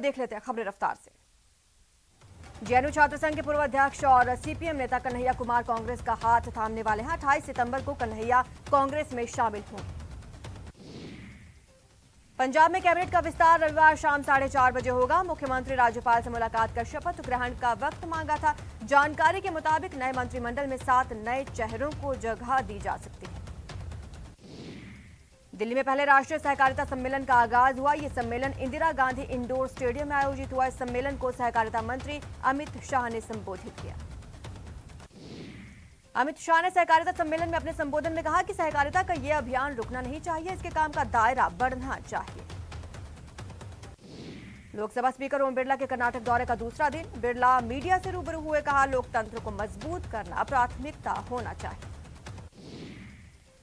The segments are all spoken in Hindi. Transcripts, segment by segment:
देख लेते हैं खबरें रफ्तार से। जेएनयू छात्र संघ के पूर्व अध्यक्ष और सीपीएम नेता कन्हैया कुमार कांग्रेस का हाथ थामने वाले हैं। 28 सितंबर को कन्हैया कांग्रेस में शामिल होंगे। पंजाब में कैबिनेट का विस्तार रविवार शाम 4:30 बजे होगा। मुख्यमंत्री राज्यपाल से मुलाकात कर शपथ ग्रहण का वक्त मांगा था। जानकारी के मुताबिक नए मंत्रिमंडल में 7 नए चेहरों को जगह दी जा सकती है। दिल्ली में पहले राष्ट्रीय सहकारिता सम्मेलन का आगाज हुआ। यह सम्मेलन इंदिरा गांधी इंडोर स्टेडियम में आयोजित हुआ। इस सम्मेलन को सहकारिता मंत्री अमित शाह ने संबोधित किया। अमित शाह ने सहकारिता सम्मेलन में अपने संबोधन में कहा कि सहकारिता का यह अभियान रुकना नहीं चाहिए, इसके काम का दायरा बढ़ना चाहिए। लोकसभा स्पीकर ओम बिरला के कर्नाटक दौरे का दूसरा दिन। बिरला मीडिया से रूबरू हुए, कहा लोकतंत्र को मजबूत करना प्राथमिकता होना चाहिए।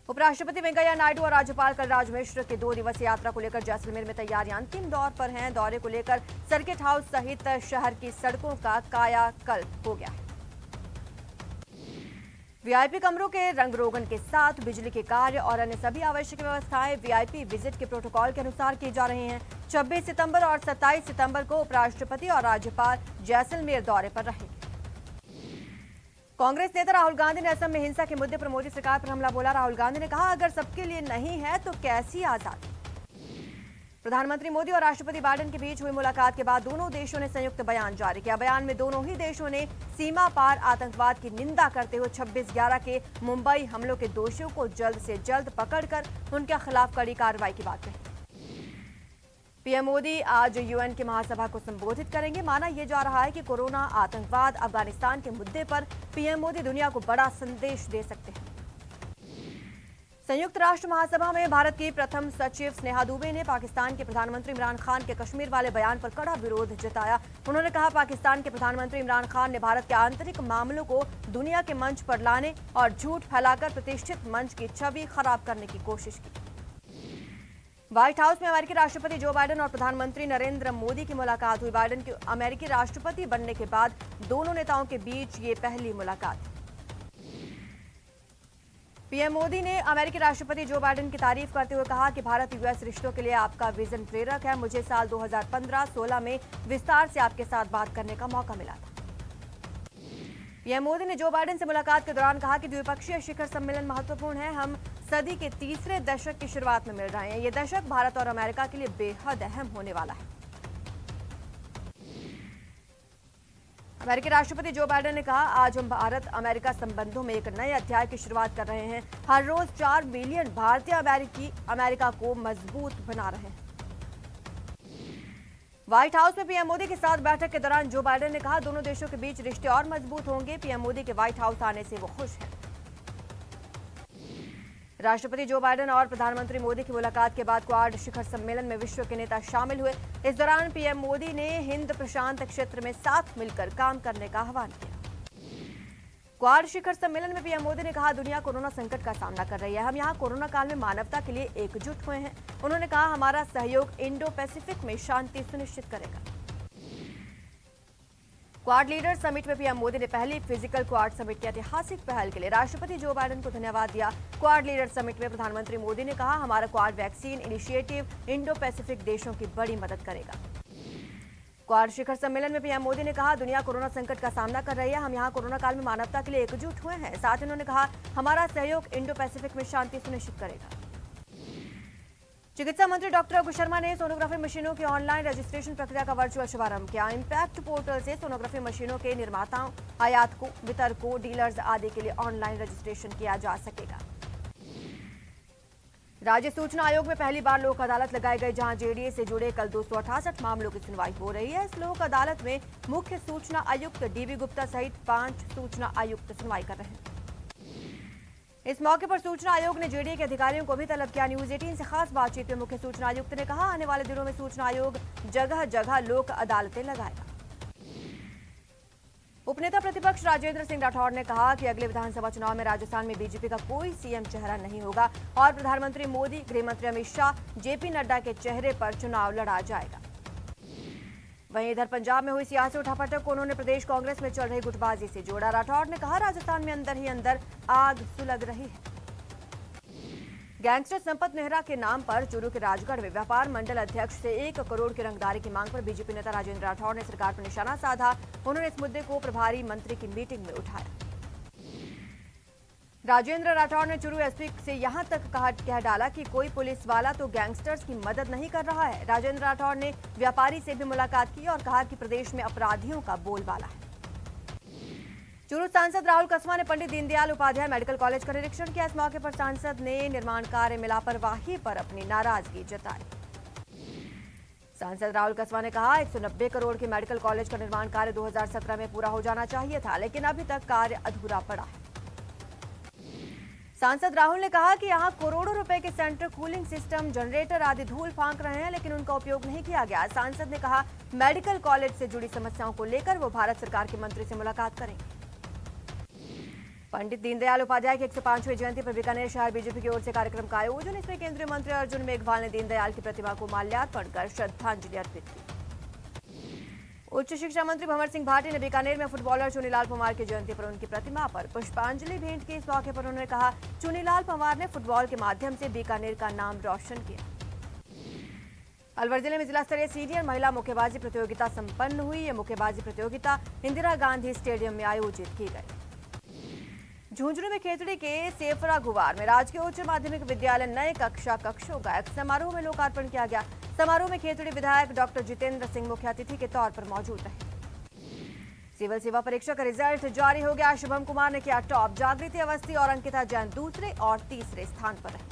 उपराष्ट्रपति वेंकैया नायडू और राज्यपाल कलराज मिश्र की 2 दिवसीय यात्रा को लेकर जैसलमेर में तैयारियां अंतिम दौर पर हैं। दौरे को लेकर सर्किट हाउस सहित शहर की सड़कों का कायाकल्प हो गया है। वीआईपी कमरों के रंग रोगन के साथ बिजली के कार्य और अन्य सभी आवश्यक व्यवस्थाएं वीआईपी विजिट के प्रोटोकॉल के अनुसार की जा रही हैं। 26 सितंबर और 27 सितंबर को उपराष्ट्रपति और राज्यपाल जैसलमेर दौरे पर रहेंगे। कांग्रेस नेता राहुल गांधी ने असम में हिंसा के मुद्दे पर मोदी सरकार पर हमला बोला। राहुल गांधी ने कहा, अगर सबके लिए नहीं है तो कैसी आजादी। प्रधानमंत्री मोदी और राष्ट्रपति बाइडेन के बीच हुई मुलाकात के बाद दोनों देशों ने संयुक्त बयान जारी किया। बयान में दोनों ही देशों ने सीमा पार आतंकवाद की निंदा करते हुए 26/11 के मुंबई हमलों के दोषियों को जल्द से जल्द पकड़कर उनके खिलाफ कड़ी कार्रवाई की बात कही। पीएम मोदी आज यूएन की महासभा को संबोधित करेंगे। माना यह जा रहा है कि कोरोना, आतंकवाद, अफगानिस्तान के मुद्दे पर पीएम मोदी दुनिया को बड़ा संदेश दे सकते हैं। संयुक्त राष्ट्र महासभा में भारत की प्रथम सचिव स्नेहा दुबे ने पाकिस्तान के प्रधानमंत्री इमरान खान के कश्मीर वाले बयान पर कड़ा विरोध जताया। उन्होंने कहा, पाकिस्तान के प्रधानमंत्री इमरान खान ने भारत के आंतरिक मामलों को दुनिया के मंच पर लाने और झूठ फैलाकर प्रतिष्ठित मंच की छवि खराब करने की कोशिश की। व्हाइट हाउस में अमेरिकी राष्ट्रपति जो बाइडेन और प्रधानमंत्री नरेंद्र मोदी की मुलाकात हुई। बाइडेन के अमेरिकी राष्ट्रपति बनने के बाद दोनों नेताओं के बीच ये पहली मुलाकात है। पीएम मोदी ने अमेरिकी राष्ट्रपति जो बाइडेन की तारीफ करते हुए कहा कि भारत यूएस रिश्तों के लिए आपका विजन प्रेरक है। मुझे साल 2015-16 में विस्तार से आपके साथ बात करने का मौका मिला था। पीएम मोदी ने जो बाइडेन से मुलाकात के दौरान कहा कि द्विपक्षीय शिखर सम्मेलन महत्वपूर्ण है। हम सदी के तीसरे दशक की शुरुआत में मिल रहे हैं। ये दशक भारत और अमेरिका के लिए बेहद अहम होने वाला है। अमेरिकी राष्ट्रपति जो बाइडेन ने कहा, आज हम भारत अमेरिका संबंधों में एक नए अध्याय की शुरुआत कर रहे हैं। हर रोज 4 मिलियन भारतीय अमेरिका को मजबूत बना रहे हैं। व्हाइट हाउस में पीएम मोदी के साथ बैठक के दौरान जो बाइडेन ने कहा, दोनों देशों के बीच रिश्ते और मजबूत होंगे। पीएम मोदी के व्हाइट हाउस आने से वो खुश हैं। राष्ट्रपति जो बाइडेन और प्रधानमंत्री मोदी की मुलाकात के बाद क्वाड शिखर सम्मेलन में विश्व के नेता शामिल हुए। इस दौरान पीएम मोदी ने हिंद प्रशांत क्षेत्र में साथ मिलकर काम करने का आह्वान किया। क्वाड शिखर सम्मेलन में पीएम मोदी ने कहा, दुनिया कोरोना संकट का सामना कर रही है। हम यहाँ कोरोना काल में मानवता के लिए एकजुट हुए हैं। उन्होंने कहा, हमारा सहयोग इंडो पैसिफिक में शांति सुनिश्चित करेगा। क्वाड लीडर समिट में पीएम मोदी ने पहली फिजिकल क्वाड समिट की ऐतिहासिक पहल के लिए राष्ट्रपति जो बाइडेन को धन्यवाद दिया। क्वाड लीडर समिट में प्रधानमंत्री मोदी ने कहा, हमारा quad vaccine initiative Indo Pacific देशों की बड़ी मदद करेगा। क्वाड शिखर सम्मेलन में पीएम मोदी ने कहा, दुनिया कोरोना संकट का सामना कर रही है। हम यहाँ कोरोना काल में मानवता के लिए एकजुट हुए हैं। साथ ही उन्होंने कहा, हमारा सहयोग इंडो पैसिफिक में शांति सुनिश्चित करेगा। चिकित्सा मंत्री डॉक्टर रघु शर्मा ने सोनोग्राफी मशीनों की ऑनलाइन रजिस्ट्रेशन प्रक्रिया का वर्चुअल शुभारंभ किया। इम्पैक्ट पोर्टल से सोनोग्राफी मशीनों के निर्माताओं, आयातकों, वितरकों, डीलर्स आदि के लिए ऑनलाइन रजिस्ट्रेशन किया जा सकेगा। राज्य सूचना आयोग में पहली बार लोक अदालत लगाई गई, जहां जेडीए से जुड़े कल 268 मामलों की सुनवाई हो रही है। इस लोक अदालत में मुख्य सूचना आयुक्त डीबी गुप्ता सहित 5 सूचना आयुक्त सुनवाई कर रहे हैं। इस मौके पर सूचना आयोग ने जेडीए के अधिकारियों को भी तलब किया। न्यूज 18 से खास बातचीत में मुख्य सूचना आयुक्त ने कहा, आने वाले दिनों में सूचना आयोग जगह जगह लोक अदालतें लगाएगा। उपनेता प्रतिपक्ष राजेंद्र सिंह राठौड़ ने कहा कि अगले विधानसभा चुनाव में राजस्थान में बीजेपी का कोई सीएम चेहरा नहीं होगा और प्रधानमंत्री मोदी, गृहमंत्री अमित शाह, जेपी नड्डा के चेहरे पर चुनाव लड़ा जाएगा। वहीं इधर पंजाब में हुई सियासी उठापटक को उन्होंने प्रदेश कांग्रेस में चल रही गुटबाजी से जोड़ा। राठौड़ ने कहा, राजस्थान में अंदर ही अंदर आग सुलग रही है। गैंगस्टर संपत नेहरा के नाम पर चूरू के राजगढ़ में व्यापार मंडल अध्यक्ष से 1 करोड़ की रंगदारी की मांग पर बीजेपी नेता राजेंद्र राठौर ने सरकार पर निशाना साधा। उन्होंने इस मुद्दे को प्रभारी मंत्री की मीटिंग में उठाया। राजेंद्र राठौर ने चूरू एसपी से यहां तक कह डाला कि कोई पुलिस वाला तो गैंगस्टर्स की मदद नहीं कर रहा है। राजेंद्र राठौर ने व्यापारी से भी मुलाकात की और कहा कि प्रदेश में अपराधियों का बोलबाला है। चूरू सांसद राहुल कस्वां ने पंडित दीनदयाल उपाध्याय मेडिकल कॉलेज का निरीक्षण किया। इस मौके पर सांसद ने निर्माण कार्य में लापरवाही पर अपनी नाराजगी जताई। सांसद राहुल कस्वां ने कहा 190 करोड़ के मेडिकल कॉलेज का निर्माण कार्य 2017 में पूरा हो जाना चाहिए था, लेकिन अभी तक कार्य अधूरा पड़ा है। सांसद राहुल ने कहा कि यहां करोड़ों रुपए के सेंटर कूलिंग सिस्टम, जनरेटर आदि धूल फांक रहे हैं, लेकिन उनका उपयोग नहीं किया गया। सांसद ने कहा मेडिकल कॉलेज से जुड़ी समस्याओं को लेकर वो भारत सरकार के मंत्री से मुलाकात करेंगे। पंडित दीनदयाल उपाध्याय की 105वीं जयंती पर बीकानेर शहर बीजेपी की ओर से कार्यक्रम का आयोजन। इसमें केंद्रीय मंत्री अर्जुन मेघवाल ने दीनदयाल की प्रतिमा को माल्यार्पण कर श्रद्धांजलि अर्पित की। उच्च शिक्षा मंत्री भंवर सिंह भाटी ने बीकानेर में फुटबॉलर चुनीलाल पंवार की जयंती पर उनकी प्रतिमा पर पुष्पांजलि भेंट की। इस मौके पर उन्होंने कहा चुनीलाल पंवार ने फुटबॉल के माध्यम से बीकानेर का नाम रोशन किया। अलवर जिले में जिला स्तरीय सीनियर महिला मुक्केबाजी प्रतियोगिता संपन्न हुई। ये मुक्केबाजी प्रतियोगिता इंदिरा गांधी स्टेडियम में आयोजित की गई। झुंझुनू में खेतड़ी के सेफरा गुवार में राजकीय उच्च माध्यमिक विद्यालय नए कक्षों का एक समारोह में लोकार्पण किया गया। समारोह में खेतड़ी विधायक डॉक्टर जितेंद्र सिंह मुख्य अतिथि के तौर पर मौजूद रहे। सिविल सेवा परीक्षा का रिजल्ट जारी हो गया। शुभम कुमार ने किया टॉप, जागृति अवस्थी और अंकिता जैन दूसरे और तीसरे स्थान पर रहे।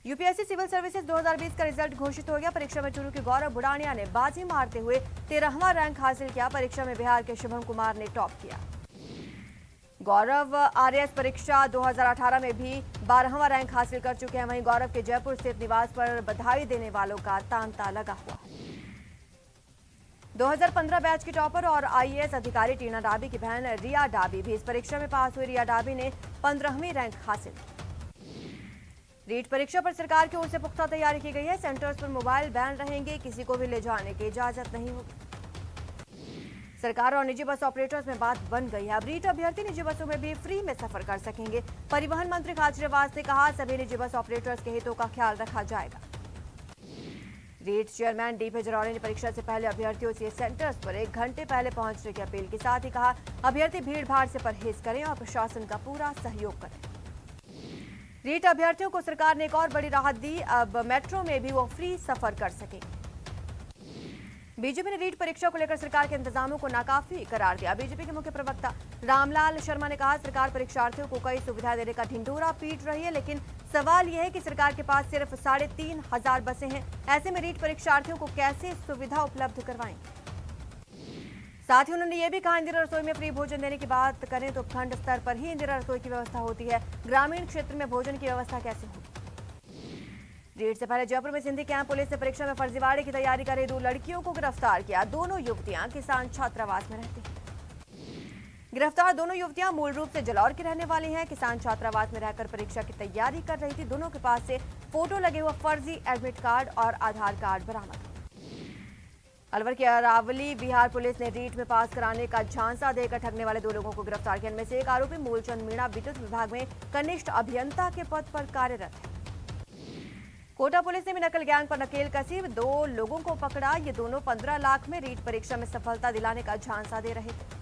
यूपीएससी सिविल सर्विसेज 2020 का रिजल्ट घोषित हो गया। परीक्षा में चूरू के गौरव बुड़ानिया ने बाजी मारते हुए 13वां रैंक हासिल किया। परीक्षा में बिहार के शुभम कुमार ने टॉप किया। गौरव आरएएस परीक्षा 2018 में भी 12वां रैंक हासिल कर चुके हैं। वहीं गौरव के जयपुर स्थित निवास पर बधाई देने वालों का तांता लगा हुआ है। 2015 बैच की टॉपर और आईएएस अधिकारी टीना डाबी की बहन रिया डाबी भी इस परीक्षा में पास हुई। रिया डाबी ने 15वीं रैंक हासिल की। रीट परीक्षा पर सरकार की ओर से पुख्ता तैयारी की गई है। सेंटर्स पर मोबाइल बैन रहेंगे, किसी को भी ले जाने की इजाजत नहीं होगी। सरकार और निजी बस ऑपरेटर्स में बात बन गई है। अब रीट अभ्यर्थी निजी बसों में भी फ्री में सफर कर सकेंगे। परिवहन मंत्री खाचरियावास ने कहा सभी निजी बस ऑपरेटर्स के हितों का ख्याल रखा जाएगा। रीट चेयरमैन डीपी जरौली ने परीक्षा से पहले अभ्यर्थियों से सेंटर्स पर 1 घंटे पहले पहुंचने की अपील की। साथ ही कहा अभ्यर्थी भीड़ भाड़ से परहेज करें और प्रशासन का पूरा सहयोग करें। रीट अभ्यर्थियों को सरकार ने एक और बड़ी राहत दी। अब मेट्रो में भी वो फ्री सफर कर सकेंगे। बीजेपी ने रीट परीक्षा को लेकर सरकार के इंतजामों को नाकाफी करार दिया। बीजेपी के मुख्य प्रवक्ता रामलाल शर्मा ने कहा सरकार परीक्षार्थियों को कई सुविधा देने का ढिंढोरा पीट रही है, लेकिन सवाल यह है कि सरकार के पास सिर्फ 3500 बसें हैं। ऐसे में रीट परीक्षार्थियों को कैसे सुविधा उपलब्ध करवाएंगे। साथ ही उन्होंने ये भी कहा इंदिरा रसोई में फ्री भोजन देने की बात करें तो खंड स्तर पर ही इंदिरा रसोई की व्यवस्था होती है। ग्रामीण क्षेत्र में भोजन की व्यवस्था कैसे होगी। रीट से पहले जयपुर में सिंधी कैंप पुलिस ने परीक्षा में फर्जीवाड़े की तैयारी कर रही 2 लड़कियों को गिरफ्तार किया। दोनों युवतियां किसान छात्रावास में रहती हैं। गिरफ्तार दोनों युवतियां मूल रूप से जलौर की रहने वाली हैं। किसान छात्रावास में रहकर परीक्षा की तैयारी कर रही थी। दोनों के पास से फोटो लगे हुए फर्जी एडमिट कार्ड और आधार कार्ड बरामद। अलवर की अरावली बिहार पुलिस ने रीट में पास कराने का झांसा देकर ठगने वाले 2 लोगों को गिरफ्तार किया। इनमें से एक आरोपी मूलचंद मीणा विद्युत विभाग में कनिष्ठ अभियंता के पद पर कार्यरत है। कोटा पुलिस ने भी नकल गैंग पर नकेल कसी। 2 लोगों को पकड़ा। ये दोनों 15 लाख में रीट परीक्षा में सफलता दिलाने का झांसा दे रहे थे।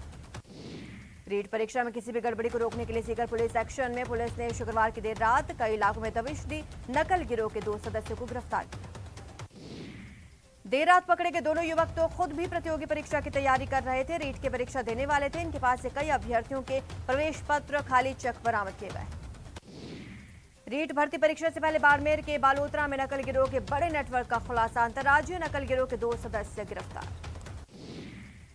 रीट परीक्षा में किसी भी गड़बड़ी को रोकने के लिए सीकर पुलिस एक्शन में पुलिस ने शुक्रवार की देर रात कई इलाकों में दबिश दी। नकल गिरोह के 2 सदस्यों को गिरफ्तार किया। देर रात पकड़े गए दोनों युवक तो खुद भी प्रतियोगी परीक्षा की तैयारी कर रहे थे। रीट की परीक्षा देने वाले थे। इनके पास से कई अभ्यर्थियों के प्रवेश पत्र, खाली चेक बरामद किए गए। रीट भर्ती परीक्षा से पहले बाड़मेर के बालोतरा में नकल गिरोह के बड़े नेटवर्क का खुलासा। अंतर्राज्यीय नकल गिरोह के 2 सदस्य गिरफ्तार।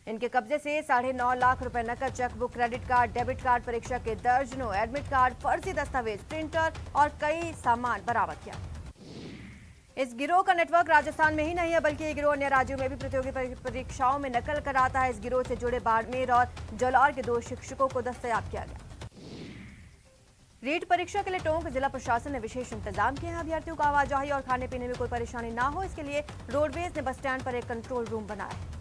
इनके कब्जे से 9.5 लाख रुपए नकद, chequebook, credit card, debit card, परीक्षा के दर्जनों एडमिट कार्ड, फर्जी दस्तावेज, प्रिंटर और कई सामान बरामद किया। इस गिरोह का नेटवर्क राजस्थान में ही नहीं है, बल्कि ये गिरोह अन्य राज्यों में भी प्रतियोगी परीक्षाओं में नकल कराता है। इस गिरोह से जुड़े बाड़मेर और जलौर के 2 शिक्षकों को दस्तयाब किया गया। रीट परीक्षा के लिए टोंक जिला प्रशासन ने विशेष इंतजाम किए हैं। अभ्यर्थियों को आवाजाही और खाने पीने में कोई परेशानी ना हो, इसके लिए रोडवेज ने बस स्टैंड पर एक कंट्रोल रूम बनाया है।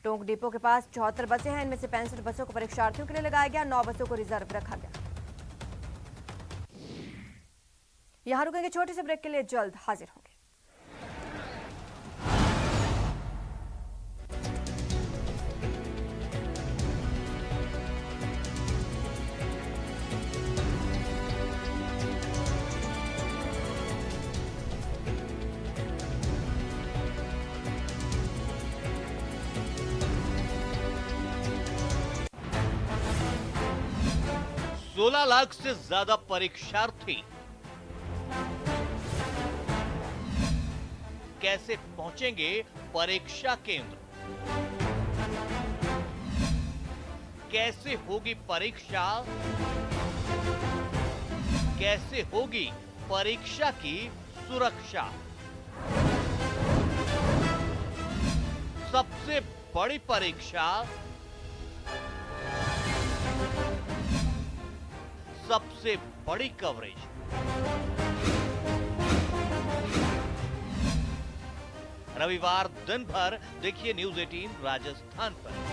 टोंक डिपो के पास 74 बसें हैं। इनमें से 65 बसों को परीक्षार्थियों के लिए लगाया गया। 9 बसों को रिजर्व रखा गया। यहाँ रुकेंगे छोटे से ब्रेक के लिए, जल्द हाजिर होंगे। सोलह लाख से ज्यादा परीक्षार्थी कैसे पहुंचेंगे परीक्षा केंद्र? कैसे होगी परीक्षा? कैसे होगी परीक्षा की सुरक्षा? सबसे बड़ी परीक्षा, सबसे बड़ी कवरेज। रविवार दिन भर देखिए न्यूज़ 18 राजस्थान पर।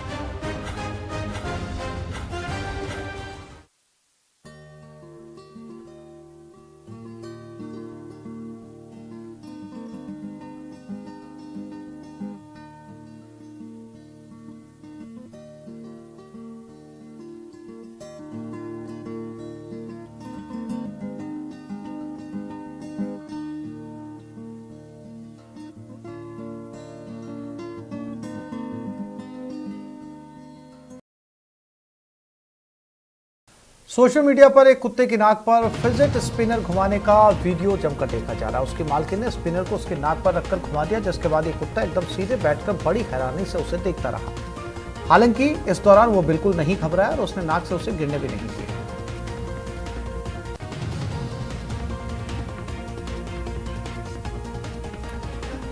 सोशल मीडिया पर एक कुत्ते की नाक पर फिजेट स्पिनर घुमाने का वीडियो जमकर देखा जा रहा है। उसकी मालकिन ने स्पिनर को उसकी नाक पर रखकर घुमा दिया, जिसके बाद ये कुत्ता एकदम सीधे बैठकर बड़ी हैरानी से उसे देखता रहा। हालांकि इस दौरान वो बिल्कुल नहीं घबराया और उसने नाक से उसे गिरने भी नहीं दिया।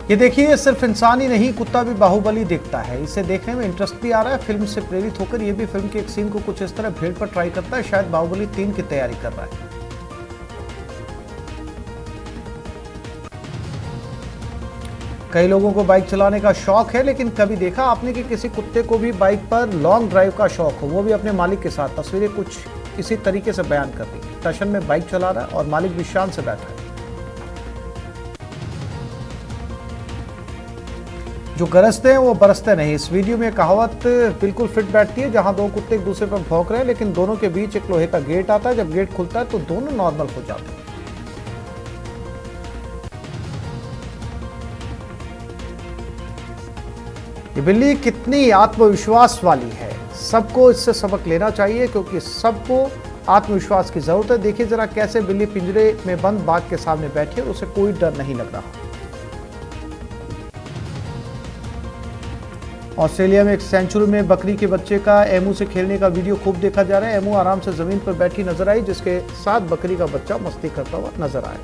ये देखिए, ये सिर्फ इंसान ही नहीं, कुत्ता भी बाहुबली दिखता है। इसे देखने में इंटरेस्ट भी आ रहा है। फिल्म से प्रेरित होकर ये भी फिल्म के एक सीन को कुछ इस तरह भेड़ पर ट्राई करता है। शायद बाहुबली 3 की तैयारी कर रहा है। कई लोगों को बाइक चलाने का शौक है, लेकिन कभी देखा आपने कि किसी कुत्ते को भी बाइक पर लॉन्ग ड्राइव का शौक हो, वो भी अपने मालिक के साथ? तस्वीरें कुछ इसी तरीके से बयान कर रही है। टशन में बाइक चला रहा है और मालिक भी शान से बैठा है। जो गरजते हैं वो बरसते नहीं। इस वीडियो में कहावत बिल्कुल फिट बैठती है। जहां दो कुत्ते एक दूसरे पर भौंक रहे हैं, लेकिन दोनों के बीच एक लोहे का गेट आता है। जब गेट खुलता है तो दोनों नॉर्मल हो जाते हैं। ये बिल्ली कितनी आत्मविश्वास वाली है। सबको इससे सबक लेना चाहिए, क्योंकि सबको आत्मविश्वास की जरूरत है। देखिए जरा कैसे बिल्ली पिंजरे में बंद बाघ के सामने बैठी है, उसे कोई डर नहीं लग रहा। ऑस्ट्रेलिया में एक सेंचुरी में बकरी के बच्चे का एमू से खेलने का वीडियो खूब देखा जा रहा है। एमू आराम से जमीन पर बैठी नजर आई, जिसके साथ बकरी का बच्चा मस्ती करता हुआ नजर आया।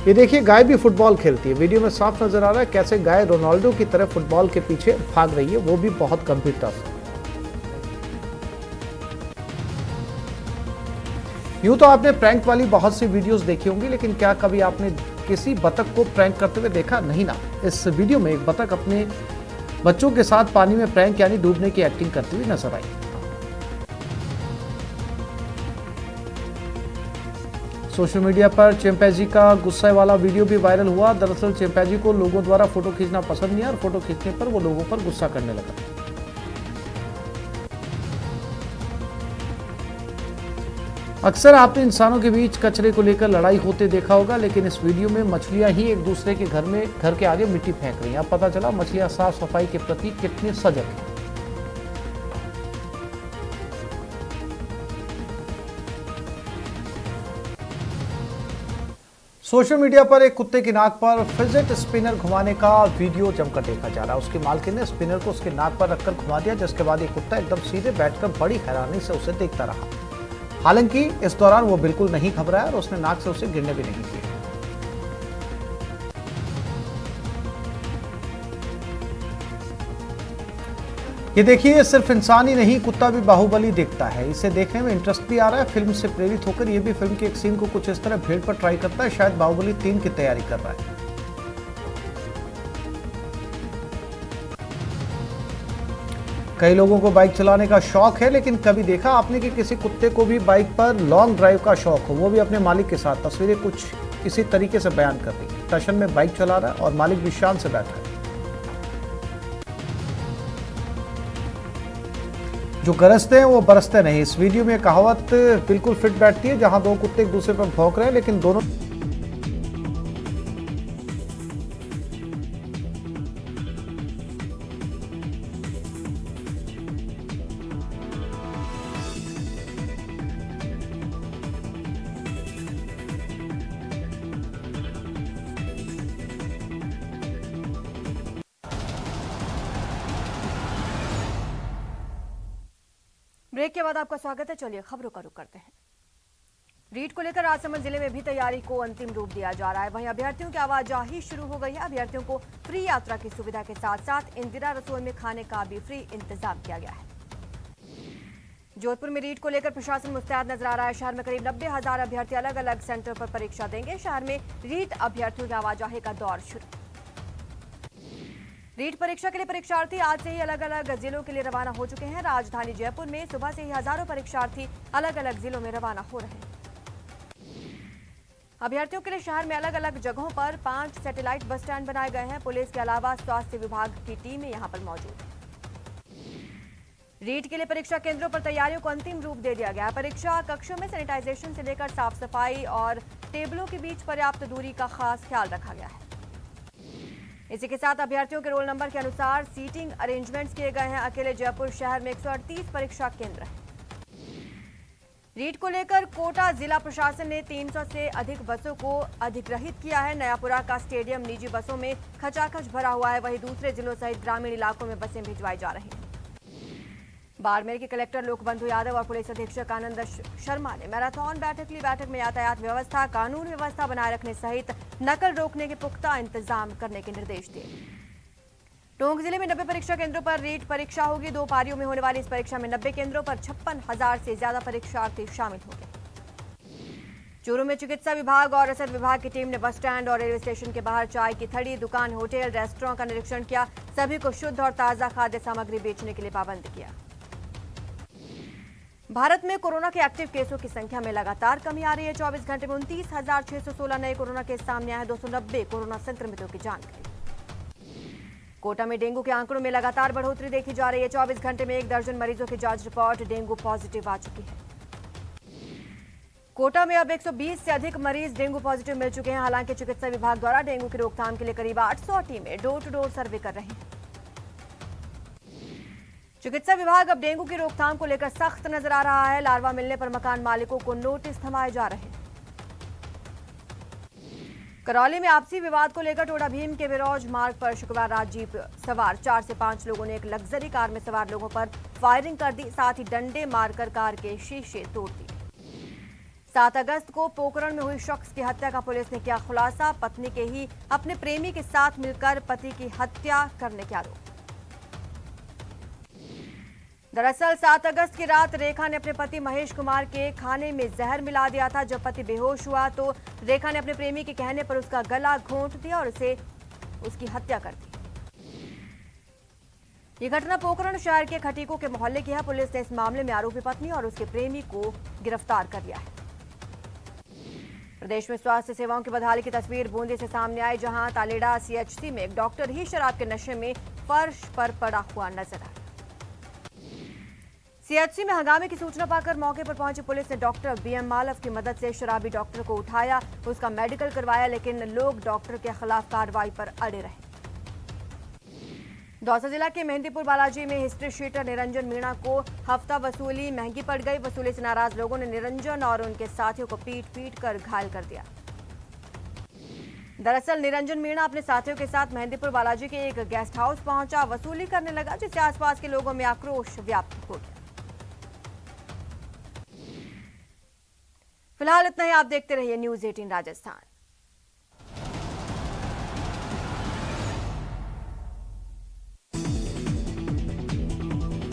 ये देखिए, गाय भी फुटबॉल खेलती है। वीडियो में साफ नजर आ रहा है कैसे गाय रोनाल्डो की तरह फुटबॉल के पीछे भाग रही है, वो भी बहुत गंभीरता से। यूं तो आपने प्रैंक वाली बहुत सी वीडियोस देखी होंगी, लेकिन क्या कभी आपने किसी बतख को प्रैंक करते हुए देखा? नहीं ना। इस वीडियो में एक बतख अपने बच्चों के साथ पानी में प्रैंक यानी डूबने की एक्टिंग करती हुई नजर आई। सोशल मीडिया पर चिंपैंजी का गुस्से वाला वीडियो भी वायरल हुआ। दरअसल चिंपैंजी को लोगों द्वारा फोटो खींचना पसंद नहीं और फोटो खींचने पर वो लोगों पर गुस्सा करने लगा। अक्सर आपने इंसानों के बीच कचरे को लेकर लड़ाई होते देखा होगा, लेकिन इस वीडियो में मछलियां ही एक दूसरे के घर के आगे मिट्टी फेंक रही हैं। अब पता चला मछलियां साफ सफाई के प्रति कितनी सजग हैं। सोशल मीडिया पर एक कुत्ते की नाक पर फिजेट स्पिनर घुमाने का वीडियो जमकर देखा जा रहा है। उसकी मालकिन ने स्पिनर को उसके नाक पर रखकर घुमा दिया, जिसके बाद ये कुत्ता एकदम सीधे बैठकर बड़ी हैरानी से उसे देखता रहा। हालांकि इस दौरान वो बिल्कुल नहीं घबराया और उसने नाक से उसे गिरने भी नहीं दिया। ये देखिए, ये सिर्फ इंसान ही नहीं, कुत्ता भी बाहुबली दिखता है। इसे देखने में इंटरेस्ट भी आ रहा है। फिल्म से प्रेरित होकर ये भी फिल्म के एक सीन को कुछ इस तरह भेड़ पर ट्राई करता है। शायद बाहुबली 3 की तैयारी कर रहा है। कई लोगों को बाइक चलाने का शौक है, लेकिन कभी देखा आपने कि किसी कुत्ते को भी बाइक पर लॉन्ग ड्राइव का शौक हो, वो भी अपने मालिक के साथ। तस्वीरें कुछ इसी तरीके से बयान कर रही है। टशन में बाइक चला रहा है और मालिक भी शान से बैठा है। जो गरजते हैं वो बरसते नहीं। इस वीडियो में कहावत बिल्कुल फिट बैठती है, जहां दो कुत्ते एक दूसरे पर भौंक रहे हैं, लेकिन दोनों ब्रेक के बाद आपका स्वागत है। चलिए खबरों का रुख करते हैं। रीट को लेकर राजसमंद जिले में भी तैयारी को अंतिम रूप दिया जा रहा है। वहीं अभ्यर्थियों की आवाजाही शुरू हो गई है। अभ्यर्थियों को फ्री यात्रा की सुविधा के साथ साथ इंदिरा रसोई में खाने का भी फ्री इंतजाम किया गया है। जोधपुर में रीट को लेकर प्रशासन मुस्तैद नजर आ रहा है। शहर में करीब 90,000 अभ्यर्थी अलग अलग सेंटर पर परीक्षा देंगे। शहर में रीट अभ्यर्थियों की आवाजाही का दौर शुरू। रीट परीक्षा के लिए परीक्षार्थी आज से ही अलग अलग जिलों के लिए रवाना हो चुके हैं। राजधानी जयपुर में सुबह से ही हजारों परीक्षार्थी अलग अलग जिलों में रवाना हो रहे हैं। अभ्यर्थियों के लिए शहर में अलग अलग जगहों पर 5 सैटेलाइट बस स्टैंड बनाए गए हैं। पुलिस के अलावा स्वास्थ्य विभाग की टीमें यहां पर मौजूद है। रीट के लिए परीक्षा केंद्रों पर तैयारियों को अंतिम रूप दे दिया गया। परीक्षा कक्षों में सैनिटाइजेशन से लेकर साफ सफाई और टेबलों के बीच पर्याप्त दूरी का खास ख्याल रखा गया है। इसी के साथ अभ्यर्थियों के रोल नंबर के अनुसार सीटिंग अरेंजमेंट्स किए गए हैं। अकेले जयपुर शहर में 138 परीक्षा केंद्र हैं। रीट को लेकर कोटा जिला प्रशासन ने 300 से अधिक बसों को अधिग्रहित किया है। नयापुरा का स्टेडियम निजी बसों में खचाखच भरा हुआ है। वहीं दूसरे जिलों सहित ग्रामीण इलाकों में बसें भिजवाई जा रही हैं। बाड़मेर के कलेक्टर लोकबंधु यादव और पुलिस अधीक्षक आनंद शर्मा ने मैराथन बैठक ली। बैठक में यातायात व्यवस्था, कानून व्यवस्था बनाए रखने सहित नकल रोकने के पुख्ता इंतजाम करने के निर्देश दिए। टोंक जिले में 90 परीक्षा केंद्रों पर रीट परीक्षा होगी। 2 पारियों में होने वाली इस परीक्षा में 90 केंद्रों पर 56,000 से ज्यादा परीक्षार्थी शामिल होंगे। चूरू में चिकित्सा विभाग और रसद विभाग की टीम ने बस स्टैंड और रेलवे स्टेशन के बाहर चाय की थड़ी, दुकान, होटल, रेस्टोरेंट का निरीक्षण किया। सभी को शुद्ध और ताजा खाद्य सामग्री बेचने के लिए पाबंद किया। भारत में कोरोना के एक्टिव केसों की संख्या में लगातार कमी आ रही है। 24 घंटे में 29,616 नए कोरोना केस सामने आए। 290 कोरोना संक्रमितों की जानकारी। कोटा में डेंगू के आंकड़ों में लगातार बढ़ोतरी देखी जा रही है। 24 घंटे में 1 दर्जन मरीजों की जांच रिपोर्ट डेंगू पॉजिटिव आ चुकी है। कोटा में अब 120 से अधिक मरीज डेंगू पॉजिटिव मिल चुके हैं। हालांकि चिकित्सा विभाग द्वारा डेंगू की रोकथाम के लिए करीब 800 टीमें डोर टू डोर सर्वे कर रही हैं। चिकित्सा विभाग अब डेंगू की रोकथाम को लेकर सख्त नजर आ रहा है। लार्वा मिलने पर मकान मालिकों को नोटिस थमाए जा रहे हैं। करौली में आपसी विवाद को लेकर टोडा भीम के बिरौज मार्ग पर शुक्रवार रात जीप सवार 4 से 5 लोगों ने एक लग्जरी कार में सवार लोगों पर फायरिंग कर दी। साथ ही डंडे मारकर कार के शीशे तोड़ दिए। 7 अगस्त को पोखरण में हुई शख्स की हत्या का पुलिस ने किया खुलासा। पत्नी के ही अपने प्रेमी के साथ मिलकर पति की हत्या करने के आरोप। दरअसल 7 अगस्त की रात रेखा ने अपने पति महेश कुमार के खाने में जहर मिला दिया था। जब पति बेहोश हुआ तो रेखा ने अपने प्रेमी के कहने पर उसका गला घोंट दिया और उसकी हत्या कर दी। ये घटना पोखरण शहर के खटीकों के मोहल्ले की है। पुलिस ने इस मामले में आरोपी पत्नी और उसके प्रेमी को गिरफ्तार कर लिया है। प्रदेश में स्वास्थ्य सेवाओं की बदहाली की तस्वीर बूंदी से सामने आई, जहां तालेड़ा सीएचसी में एक डॉक्टर ही शराब के नशे में फर्श पर पड़ा हुआ नजर आया। सीएचसी में हंगामे की सूचना पाकर मौके पर पहुंची पुलिस ने डॉक्टर बीएम मालव की मदद से शराबी डॉक्टर को उठाया, उसका मेडिकल करवाया, लेकिन लोग डॉक्टर के खिलाफ कार्रवाई पर अड़े रहे। दौसा जिला के मेहंदीपुर बालाजी में हिस्ट्री शीटर निरंजन मीणा को हफ्ता वसूली महंगी पड़ गई। वसूली से नाराज लोगों ने निरंजन और उनके साथियों को पीट कर घायल कर दिया। दरअसल निरंजन मीणा अपने साथियों के साथ मेहंदीपुर बालाजी के एक गेस्ट हाउस पहुंचा, वसूली करने लगा, जिससे आसपास के लोगों में आक्रोश व्याप्त हो गया। फिलहाल इतना ही। आप देखते रहिए न्यूज़ 18 राजस्थान।